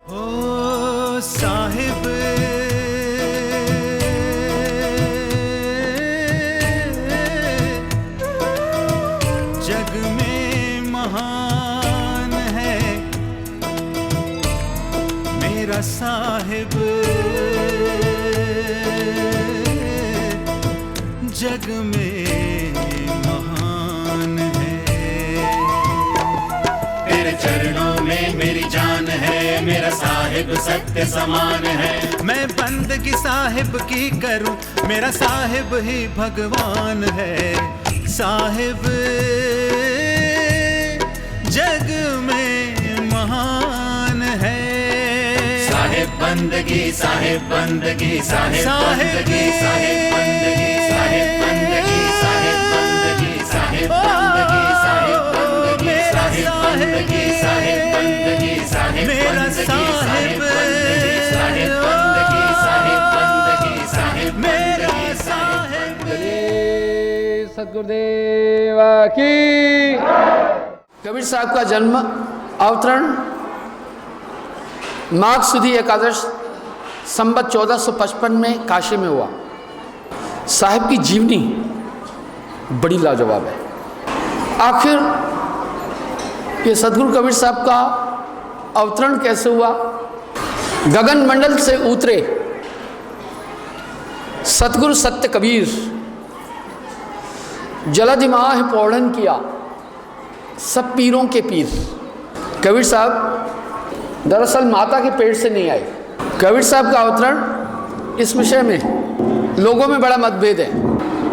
ओ साहिब जग में महान है मेरा साहिब, जग में महान है। तेरे चरणों में मेरी जान है, मेरा साहिब सत्य समान है। मैं बंदगी साहिब की करूं, मेरा साहिब ही भगवान है। साहिब जग में महान है। साहिब बंदगी, साहिब बंदगी, साहिब बंदगी, साहिब बंदगी, साहिब बंदगी, साहिब बंदगी, साहिब बंदगी, साहिब बंदगी, साहिब बंदगी, साहिब बंदगी, साहिब मेरा बंदगी, साहिब, साहिब बंदगी, साहिब बंदगी, साहिब मेरा बंदगी, साहिब। सतगुरुदेव की। कबीर साहब का जन्म अवतरण माघ सुदी एकादश संवत 1455 में काशी में हुआ। साहिब की जीवनी बड़ी लाजवाब है। आखिर ये सदगुरु कबीर साहब का अवतरण कैसे हुआ? गगन मंडल से उतरे सतगुरु सत्य कबीर, जलधिमाह पौड़न किया सब पीरों के पीर। कबीर साहब दरअसल माता के पेट से नहीं आए। कबीर साहब का अवतरण इस विषय में लोगों में बड़ा मतभेद है,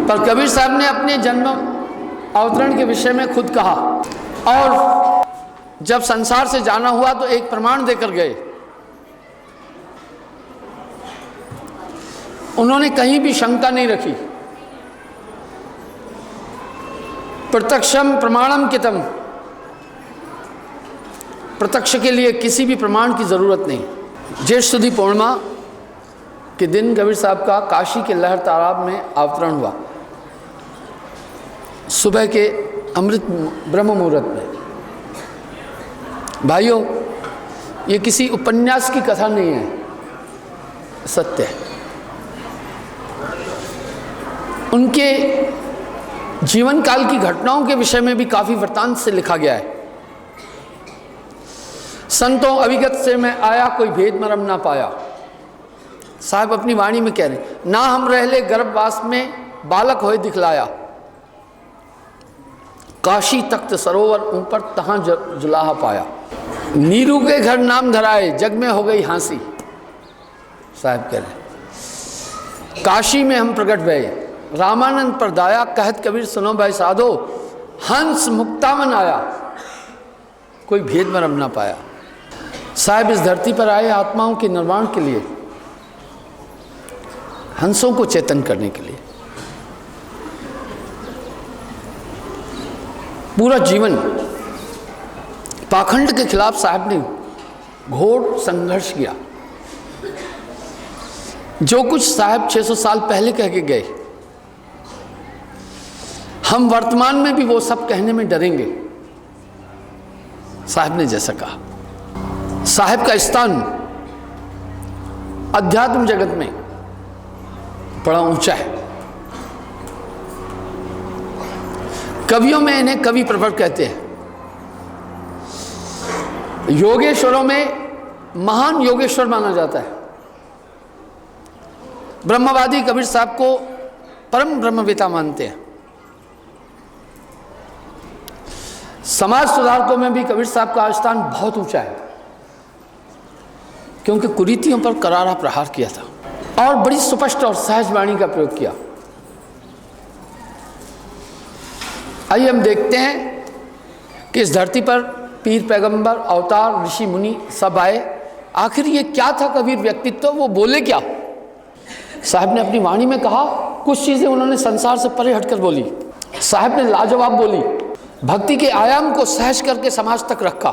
पर कबीर साहब ने अपने जन्म अवतरण के विषय में खुद कहा, और जब संसार से जाना हुआ तो एक प्रमाण देकर गए। उन्होंने कहीं भी शंका नहीं रखी। प्रत्यक्षम प्रमाणम कितम, प्रत्यक्ष के लिए किसी भी प्रमाण की जरूरत नहीं। ज्येष्ठ सुदी पूर्णिमा के दिन कबीर साहब का काशी के लहर तालाब में अवतरण हुआ, सुबह के अमृत ब्रह्म मुहूर्त में। भाइयों, ये किसी उपन्यास की कथा नहीं है, सत्य है। उनके जीवन काल की घटनाओं के विषय में भी काफ़ी वृत्तांत से लिखा गया है। संतों अभिगत से मैं आया, कोई भेद मरम ना पाया। साहब अपनी वाणी में कह रहे, ना हम रहले गर्भवास में बालक होए दिखलाया। काशी तख्त सरोवर ऊपर तहां जुलाहा पाया। नीरू के घर नाम धराए, जग में हो गई हांसी। साहब कह रहे, काशी में हम प्रकट भये, रामानंद पर दाया, कहत कबीर सुनो भाई साधो, हंस मुक्तावन आया, कोई भेद मरम ना पाया। साहब इस धरती पर आए आत्माओं के निर्माण के लिए, हंसों को चेतन करने के लिए। पूरा जीवन पाखंड के खिलाफ साहब ने घोर संघर्ष किया। जो कुछ साहब 600 साल पहले कह के गए, हम वर्तमान में भी वो सब कहने में डरेंगे। साहब ने जैसा कहा, साहब का स्थान अध्यात्म जगत में बड़ा ऊंचा है। कवियों में इन्हें कवि प्रवर कहते हैं। योगेश्वरों में महान योगेश्वर माना जाता है। ब्रह्मवादी कबीर साहब को परम ब्रह्मवेता मानते हैं। समाज सुधारकों में भी कबीर साहब का स्थान बहुत ऊंचा है, क्योंकि कुरीतियों पर करारा प्रहार किया था और बड़ी स्पष्ट और सहज वाणी का प्रयोग किया। आइए हम देखते हैं कि इस धरती पर पीर, पैगंबर, अवतार, ऋषि, मुनि सब आए। आखिर ये क्या था कबीर व्यक्तित्व, वो बोले क्या? साहब ने अपनी वाणी में कहा, कुछ चीज़ें उन्होंने संसार से परे हटकर बोली। साहब ने लाजवाब बोली, भक्ति के आयाम को सहज करके समाज तक रखा।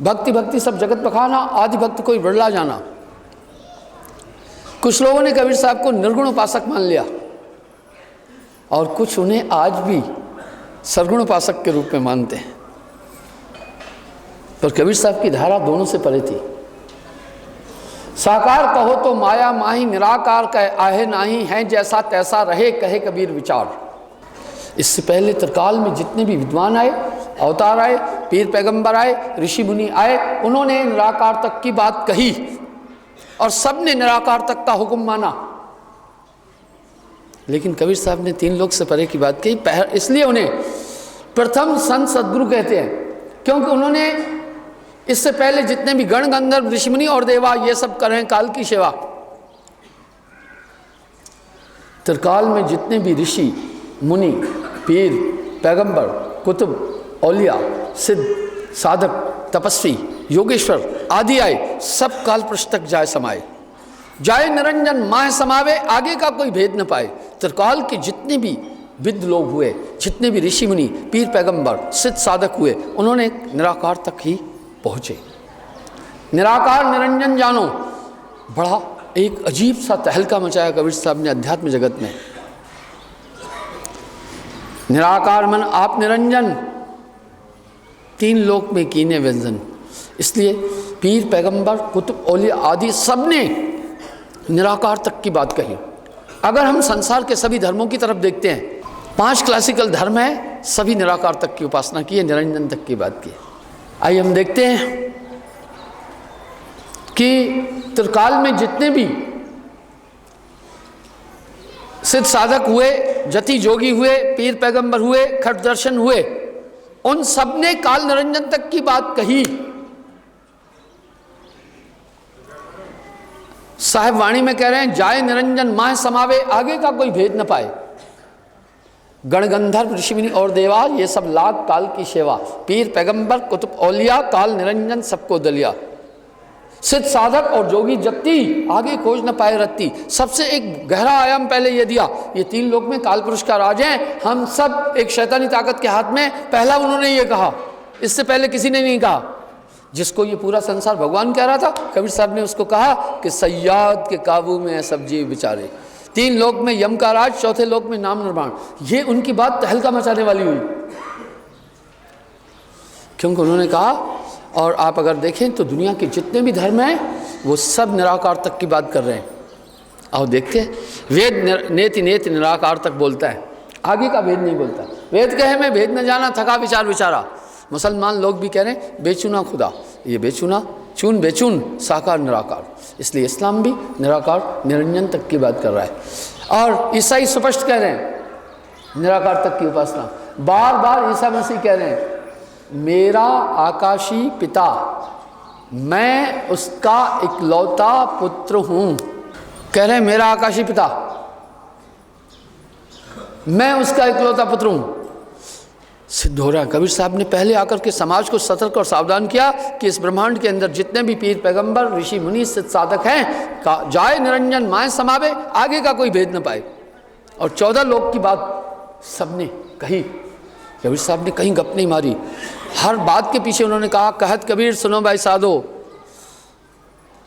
भक्ति भक्ति सब जगत बखाना, आदि भक्त कोई बिरला जाना। कुछ लोगों ने कबीर साहब को निर्गुण उपासक मान लिया और कुछ उन्हें आज भी सरगुण उपासक के रूप में मानते हैं। पर कबीर साहब की धारा दोनों से परे थी। साकार कहो तो माया माही, निराकार कह आहे नाही, है जैसा तैसा रहे कहे कबीर विचार। इससे पहले त्रिकाल में जितने भी विद्वान आए, अवतार आए, पीर पैगंबर आए, ऋषि मुनि आए, उन्होंने निराकार तक की बात कही और सबने निराकार तक का हुक्म माना। लेकिन कबीर साहब ने 3 लोक से परे की बात कही। इसलिए उन्हें प्रथम संत सदगुरु कहते हैं, क्योंकि उन्होंने इससे पहले जितने भी गण गंधर्व ऋषि मुनि और देवा ये सब कर रहे हैं काल की सेवा। त्रिकाल में जितने भी ऋषि मुनि, पीर, पैगंबर, कुतुब, औलिया, सिद्ध, साधक, तपस्वी, योगेश्वर आदि आए, सब काल पृष्ठ तक जाए समाये। जाए निरंजन माह समावे, आगे का कोई भेद न पाए। त्रिकाल के जितने भी विद्ध लोग हुए, जितने भी ऋषि मुनि, पीर, पैगंबर, सिद्ध, साधक हुए, उन्होंने निराकार तक ही पहुँचे। निराकार निरंजन जानो, बड़ा एक अजीब सा तहलका मचाया कबीर साहब ने अध्यात्म जगत में। निराकार मन आप निरंजन, 3 लोक में कीने व्यंजन। इसलिए पीर, पैगंबर, कुतुब, औलिया आदि सब ने निराकार तक की बात कही। अगर हम संसार के सभी धर्मों की तरफ देखते हैं, 5 क्लासिकल धर्म है, सभी निराकार तक की उपासना की है, निरंजन तक की बात की है। आइए हम देखते हैं कि त्रिकाल में जितने भी सिद्ध साधक हुए, जति जोगी हुए, पीर पैगंबर हुए, खट दर्शन हुए, उन सब ने काल निरंजन तक की बात कही। साहिब वाणी में कह रहे हैं, जाए निरंजन माह समावे, आगे का कोई भेद न पाए। गण गंधर्व ऋषि मुनि और देवा ये सब लाग काल की सेवा। पीर पैगंबर कुतुब औलिया काल निरंजन सबको दलिया। सिद्ध साधक और जोगी जत्ती आगे खोज न पाए रत्ती। सबसे एक गहरा आयाम पहले ये दिया, ये 3 लोक में काल पुरुष का राज है, हम सब एक शैतानी ताकत के हाथ में। पहला उन्होंने ये कहा, इससे पहले किसी ने नहीं कहा। जिसको ये पूरा संसार भगवान कह रहा था, कबीर साहब ने उसको कहा कि सयाद के काबू में है सब जीव बेचारे। 3 लोक में यम का राज, 4थे लोक में नाम निर्माण। ये उनकी बात तहलका मचाने वाली हुई, क्योंकि उन्होंने कहा। और आप अगर देखें तो दुनिया के जितने भी धर्म हैं वो सब निराकार तक की बात कर रहे हैं। और देखते हैं, वेद नेति नेति निराकार तक बोलता है, आगे का भेद नहीं बोलता। वेद कहे मैं भेद न जाना, थका विचार विचारा। मुसलमान लोग भी कह रहे हैं बेचुना खुदा, ये बेचुना, चून बेचून, साकार निराकार। इसलिए इस्लाम भी निराकार निरंजन तक की बात कर रहा है। और ईसाई स्पष्ट कह रहे हैं निराकार तक की उपासना। बार बार ईसा मसीह कह रहे हैं, मेरा आकाशी पिता, मैं उसका इकलौता पुत्र हूँ। कह रहे हैं मेरा आकाशी पिता, मैं उसका इकलौता पुत्र हूँ। सिद्ध हो रहा है। कबीर साहब ने पहले आकर के समाज को सतर्क और सावधान किया कि इस ब्रह्मांड के अंदर जितने भी पीर पैगंबर ऋषि मुनि सिद्ध साधक हैं, जाए निरंजन माए समावे, आगे का कोई भेद न पाए। और 14 लोक की बात सबने कही। कबीर साहब ने कहीं गप नहीं मारी। हर बात के पीछे उन्होंने कहा, कहत कबीर सुनो भाई साधो।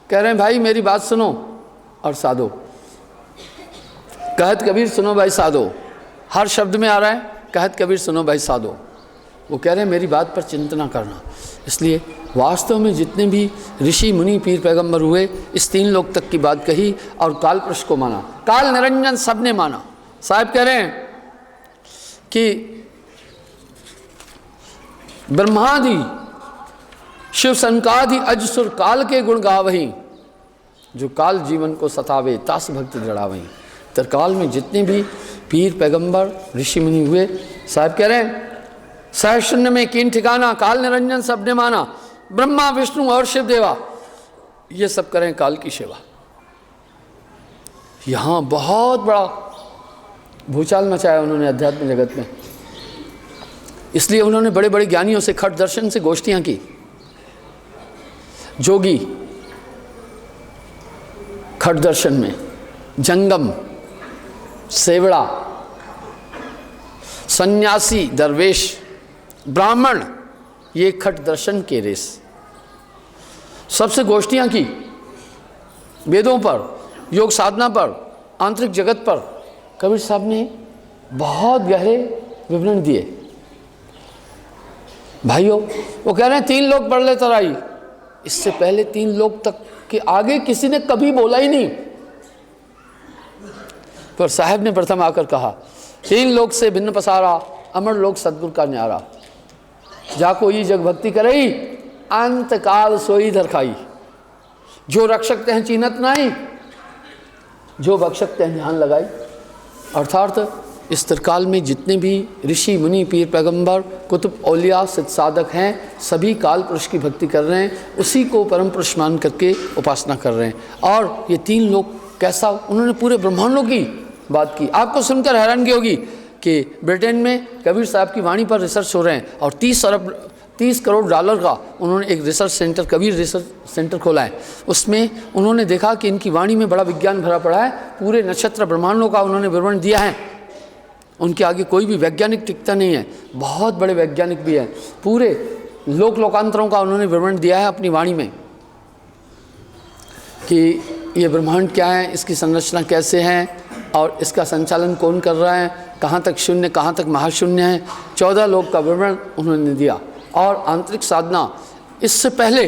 कह रहे हैं भाई मेरी बात सुनो और साधो। कहत कबीर सुनो भाई साधो, हर शब्द में आ रहा है कहत कबीर सुनो भाई साधो। वो कह रहे हैं मेरी बात पर चिंतना करना। इसलिए वास्तव में जितने भी ऋषि मुनि पीर पैगंबर हुए, इस 3 लोक तक की बात कही और काल पुरुष को माना, काल निरंजन सबने माना। साहब कह रहे हैं कि ब्रह्मादि शिव संकादि अजसुर काल के गुण गावहीं, जो काल जीवन को सतावे तास भक्ति जड़ावहीं। त्रिकाल में जितने भी पीर पैगंबर ऋषि मुनि हुए, साहब कह रहे हैं सहशून्य में कीन ठिकाना, काल निरंजन सबने माना। ब्रह्मा विष्णु और शिव देवा ये सब करें काल की सेवा। यहाँ बहुत बड़ा भूचाल मचाया उन्होंने अध्यात्म जगत में। इसलिए उन्होंने बड़े बड़े ज्ञानियों से खट दर्शन से गोष्ठियां की। जोगी खट दर्शन में, जंगम, सेवड़ा, सन्यासी, दरवेश, ब्राह्मण, ये खट दर्शन के रेस सबसे गोष्ठियां की। वेदों पर, योग साधना पर, आंतरिक जगत पर कबीर साहब ने बहुत गहरे विवरण दिए। भाइयों, वो कह रहे हैं 3 लोग पढ़ ले तराई। इससे पहले 3 लोग तक के आगे किसी ने कभी बोला ही नहीं। पर साहब ने प्रथम आकर कहा, 3 लोग से भिन्न पसारा, अमर लोग सदगुरु का न्यारा। जाको ये जग भक्ति करई, अंत काल सोई धर खाई। जो रख सकते हैं चीनत नहीं, जो बख्श सकते हैं ध्यान लगाई। अर्थात इस त्रिकाल में जितने भी ऋषि मुनि पीर पैगंबर कुतुब औलिया सिद्ध साधक हैं, सभी काल पुरुष की भक्ति कर रहे हैं, उसी को परम पुरुष मान करके उपासना कर रहे हैं। और ये 3 लोग कैसा, उन्होंने पूरे ब्रह्मांडों की बात की। आपको सुनकर हैरानगी होगी कि ब्रिटेन में कबीर साहब की वाणी पर रिसर्च हो रहे हैं और 30 करोड़ डॉलर का उन्होंने एक research centre, Kabir research centre खोला है। उसमें उन्होंने देखा कि इनकी वाणी में बड़ा विज्ञान भरा पड़ा है। पूरे नक्षत्र ब्रह्मांडों का उन्होंने विवरण दिया है। उनके आगे कोई भी वैज्ञानिक टिकता नहीं है, बहुत बड़े वैज्ञानिक भी हैं। पूरे लोकांतरों का उन्होंने विवरण दिया है अपनी वाणी में कि ये ब्रह्मांड क्या है, इसकी संरचना कैसे है और इसका संचालन कौन कर रहा है, कहाँ तक शून्य कहाँ तक महाशून्य है। 14 लोक का विवरण उन्होंने दिया। और आंतरिक साधना, इससे पहले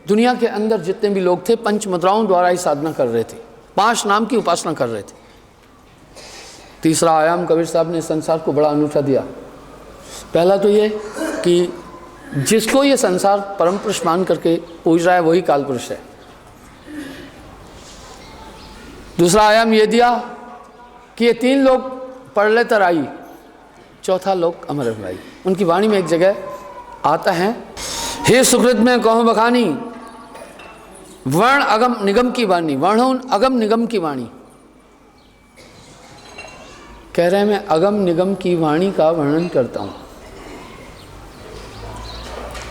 दुनिया के अंदर जितने भी लोग थे पंच मुद्राओं द्वारा ही साधना कर रहे थे, 5 नाम की उपासना कर रहे थे। तीसरा आयाम कबीर साहब ने संसार को बड़ा अनूठा दिया। पहला तो ये कि जिसको ये संसार परम पुरुष मान करके पूज रहा है वही काल पुरुष है। दूसरा आयाम ये दिया कि ये 3 लोग पढ़ ले तराई, चौथा लोक अमर भाई। उनकी वाणी में एक जगह आता है, हे सुकृत में कहूँ बखानी, वर्ण अगम निगम की वाणी, वर्ण अगम निगम की वाणी। कह रहे हैं मैं अगम निगम की वाणी का वर्णन करता हूँ।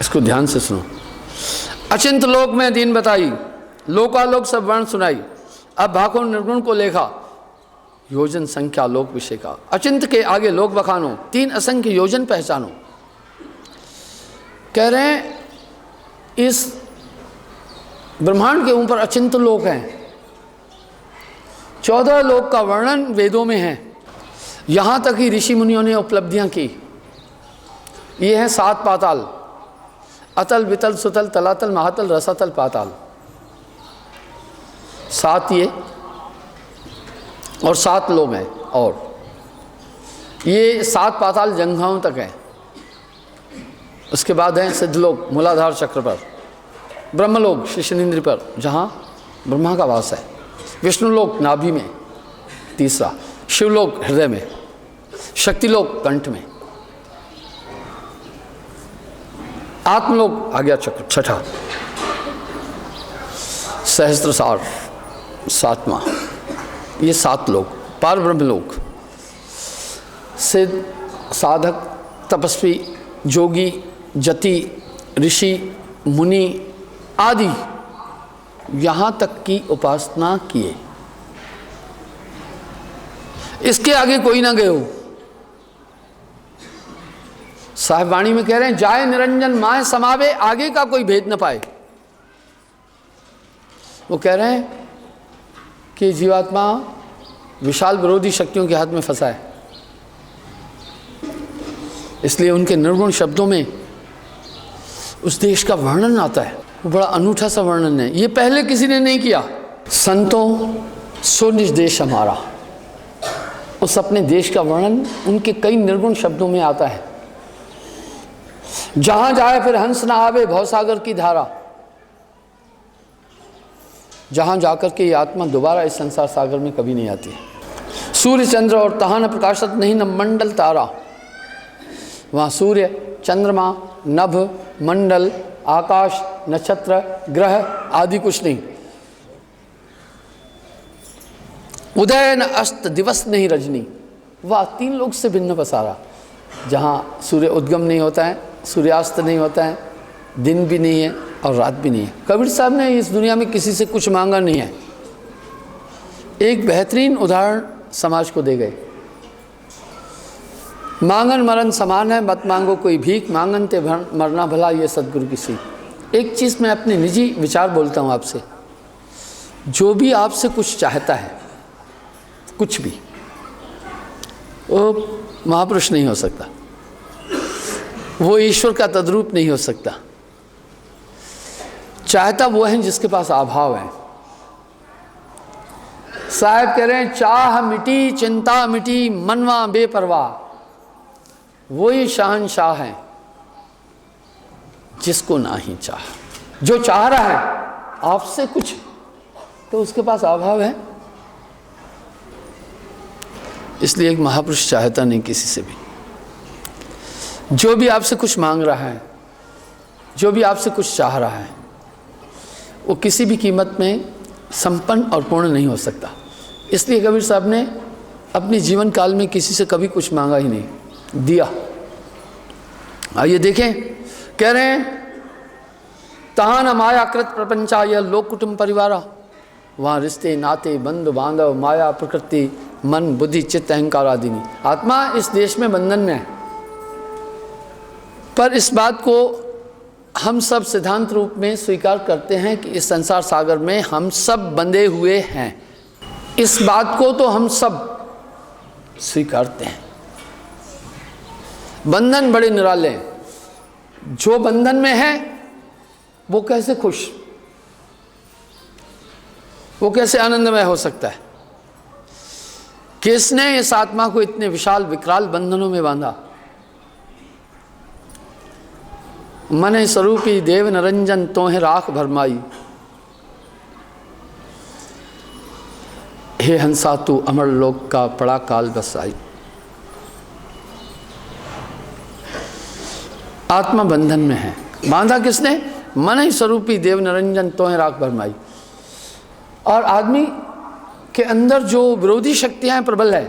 इसको ध्यान से सुनो। अचिंत लोक में दीन बताई, लोकालोक सब वर्ण सुनाई। अब भाको निर्गुण को लेखा, योजन संख्या लोक विषय का। अचिंत के आगे लोक बखानो, 3 असंख्य योजन पहचानो। कह रहे हैं इस ब्रह्मांड के ऊपर अचिंत लोक हैं। 14 लोक का वर्णन वेदों में है। यहाँ तक ही ऋषि मुनियों ने उपलब्धियाँ की। ये हैं 7 पाताल, अतल वितल सुतल तलातल महातल रसातल पाताल। 7 ये और 7 लोग हैं। और ये 7 पाताल जंघाओं तक हैं। उसके बाद हैं सिद्धलोक मूलाधार चक्र पर, ब्रह्मलोक शिशुनिंद्री पर जहाँ ब्रह्मा का वास है, विष्णुलोक नाभि में, तीसरा शिवलोक हृदय में, शक्तिलोक कंठ में, आत्मलोक आज्ञा चक्र छठा, सहस्त्रसार 7वां। ये 7 लोक, पार ब्रह्मलोक। सिद्ध साधक तपस्वी जोगी जति ऋषि मुनि आदि यहाँ तक की उपासना किए। इसके आगे कोई ना गए हो। साहिब वाणी में कह रहे हैं, जाए निरंजन माह समावे, आगे का कोई भेद न पाए। वो कह रहे हैं कि जीवात्मा विशाल विरोधी शक्तियों के हाथ में फंसा है, इसलिए उनके निर्गुण शब्दों में उस देश का वर्णन आता है। वो बड़ा अनूठा सा वर्णन है, ये पहले किसी ने नहीं किया। संतों सो निज देश हमारा, उस अपने देश का वर्णन उनके कई निर्गुण शब्दों में आता है। जहां जाए फिर हंस ना आवे भवसागर की धारा, जहां जाकर के ये आत्मा दोबारा इस संसार सागर में कभी नहीं आती है। सूर्य चंद्र और तहा न प्रकाशत नहीं न मंडल तारा, वहाँ सूर्य चंद्रमा नभ मंडल आकाश नक्षत्र ग्रह आदि कुछ नहीं। उदय न अस्त दिवस नहीं रजनी, वह 3 लोक से भिन्न पसारा, जहाँ सूर्य उद्गम नहीं होता है, सूर्यास्त नहीं होता है, दिन भी नहीं है और रात भी नहीं है। कबीर साहब ने इस दुनिया में किसी से कुछ मांगा नहीं है। एक बेहतरीन उदाहरण समाज को दे गए। मांगन मरण समान है, मत मांगो कोई भीख, मांगन ते मरना भला, ये सदगुरु की सीख। एक चीज़ मैं अपने निजी विचार बोलता हूँ आपसे, जो भी आपसे कुछ चाहता है, कुछ भी, वो महापुरुष नहीं हो सकता। वो ईश्वर का तद्रूप नहीं हो सकता। चाहता वो है जिसके पास अभाव है। साहब कह रहे हैं चाह मिटी चिंता मिटी मनवा बेपरवाह, वही शहंशाह है जिसको ना ही चाह। जो चाह रहा है आपसे कुछ तो उसके पास अभाव है। इसलिए एक महापुरुष चाहता नहीं किसी से भी। जो भी आपसे कुछ मांग रहा है, जो भी आपसे कुछ चाह रहा है, वो किसी भी कीमत में संपन्न और पूर्ण नहीं हो सकता। इसलिए कबीर साहब ने अपने जीवन काल में किसी से कभी कुछ मांगा ही नहीं, दिया। आइए देखें, कह रहे हैं तहां न माया कृत प्रपंचा यह लोक कुटुंब परिवारा, वहाँ रिश्ते नाते बंधु बांधव माया प्रकृति मन बुद्धि चित्त अहंकार आदि नहीं। आत्मा इस देश में बंधन में है, पर इस बात को हम सब सिद्धांत रूप में स्वीकार करते हैं कि इस संसार सागर में हम सब बंधे हुए हैं। इस बात को तो हम सब स्वीकारते हैं। बंधन बड़े निराले हैं। जो बंधन में है वो कैसे खुश, वो कैसे आनंदमय हो सकता है? किसने इस आत्मा को इतने विशाल विकराल बंधनों में बांधा? मन स्वरूपी देव निरंजन तोहे राख भरमाई, हे हंसा तू अमर लोक का पड़ा काल बसाई। आत्मा बंधन में है। बांधा किसने? मन ही स्वरूपी देव निरंजन तोहे राख भरमाई। और आदमी के अंदर जो विरोधी शक्तियां हैं प्रबल है,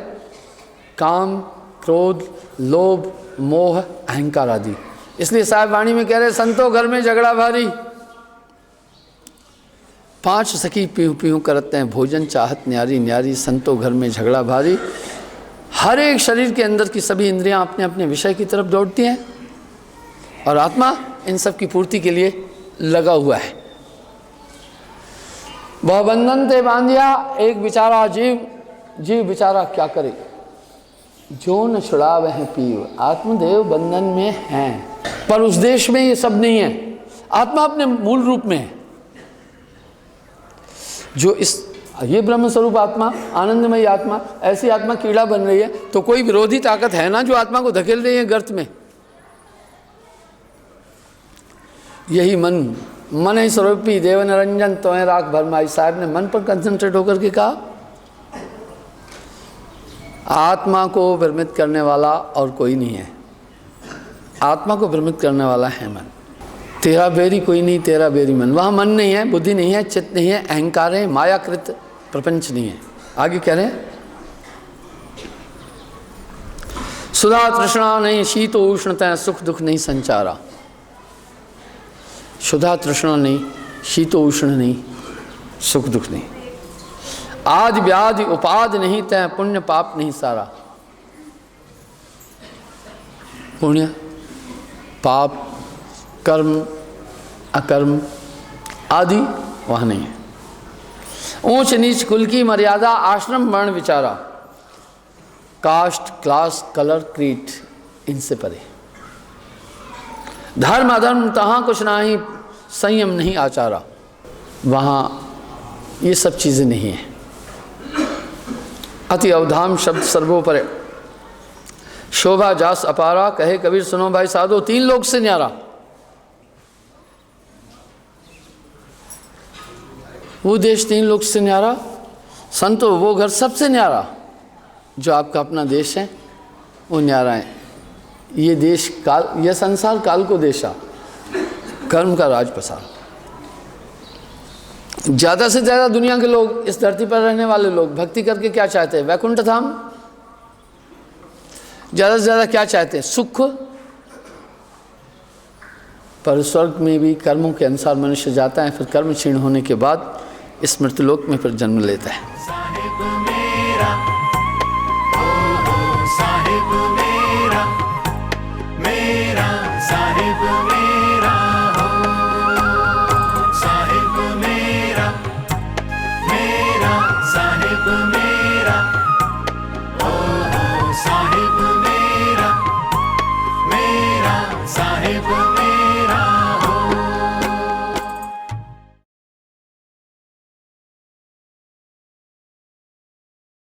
काम क्रोध लोभ मोह अहंकार आदि। इसलिए साहब वाणी में कह रहे संतो घर में झगड़ा भारी, 5 सखी पीहू पीहू करते हैं भोजन चाहत न्यारी न्यारी, संतो घर में झगड़ा भारी। हर एक शरीर के अंदर की सभी इंद्रियां अपने अपने विषय की तरफ दौड़ती हैं और आत्मा इन सब की पूर्ति के लिए लगा हुआ है। वह बंधन ते बांधिया एक बेचारा जीव, जीव बेचारा क्या करे, जो न छुड़ावे हैं पीव। आत्मदेव बंधन में हैं, पर उस देश में ये सब नहीं है। आत्मा अपने मूल रूप में है। जो ये ब्रह्म स्वरूप आत्मा, आनंदमयी आत्मा, ऐसी आत्मा कीड़ा बन रही है तो कोई विरोधी ताकत है ना जो आत्मा को धकेल रही है गर्त में। यही मन ही स्वरूपी देव निरंजन तोहे राख भरमाई। साहब ने मन पर कंसंट्रेट होकर के कहा, आत्मा को भ्रमित करने वाला और कोई नहीं है। आत्मा को भ्रमित करने वाला है मन। तेरा बेरी कोई नहीं, तेरा बेरी मन। वहाँ मन नहीं है, बुद्धि नहीं है, चित्त नहीं है, अहंकार है, मायाकृत प्रपंच नहीं है। आगे कह रहे हैं सुधा तृष्णा नहीं शीत उष्णता, सुख दुख नहीं संचारा। सुधा तृष्णा नहीं, शीत उष्ण नहीं, सुख दुख नहीं, आदि व्याधि उपाधि नहीं तय, पुण्य पाप नहीं सारा। पुण्य पाप कर्म अकर्म आदि वहाँ नहीं है। ऊंच नीच कुल की मर्यादा, आश्रम वर्ण विचारा, कास्ट क्लास कलर क्रीड इनसे परे। धर्म अधर्म तहाँ कुछ नहीं, संयम नहीं आचारा। वहाँ ये सब चीज़ें नहीं हैं। अति अवधाम शब्द सर्वोपरि, शोभा जास अपारा। कहे कबीर सुनो भाई साधो, 3 लोग से न्यारा। वो देश 3 लोग से न्यारा, संतो वो घर सबसे न्यारा। जो आपका अपना देश है वो न्यारा है। ये देश काल, यह संसार काल को देशा, कर्म का राज पसार। ज़्यादा से ज़्यादा दुनिया के लोग, इस धरती पर रहने वाले लोग भक्ति करके क्या चाहते हैं? वैकुंठ धाम। ज़्यादा से ज़्यादा क्या चाहते हैं? सुख। पर स्वर्ग में भी कर्मों के अनुसार मनुष्य जाता है, फिर कर्म क्षीण होने के बाद इस मृत्युलोक में फिर जन्म लेता है। साहिब मेरा, ओ साहिब मेरा, मेरा साहिब मेरा, हो साहिब मेरा, मेरा साहिब मेरा, ओ साहिब मेरा, मेरा साहिब मेरा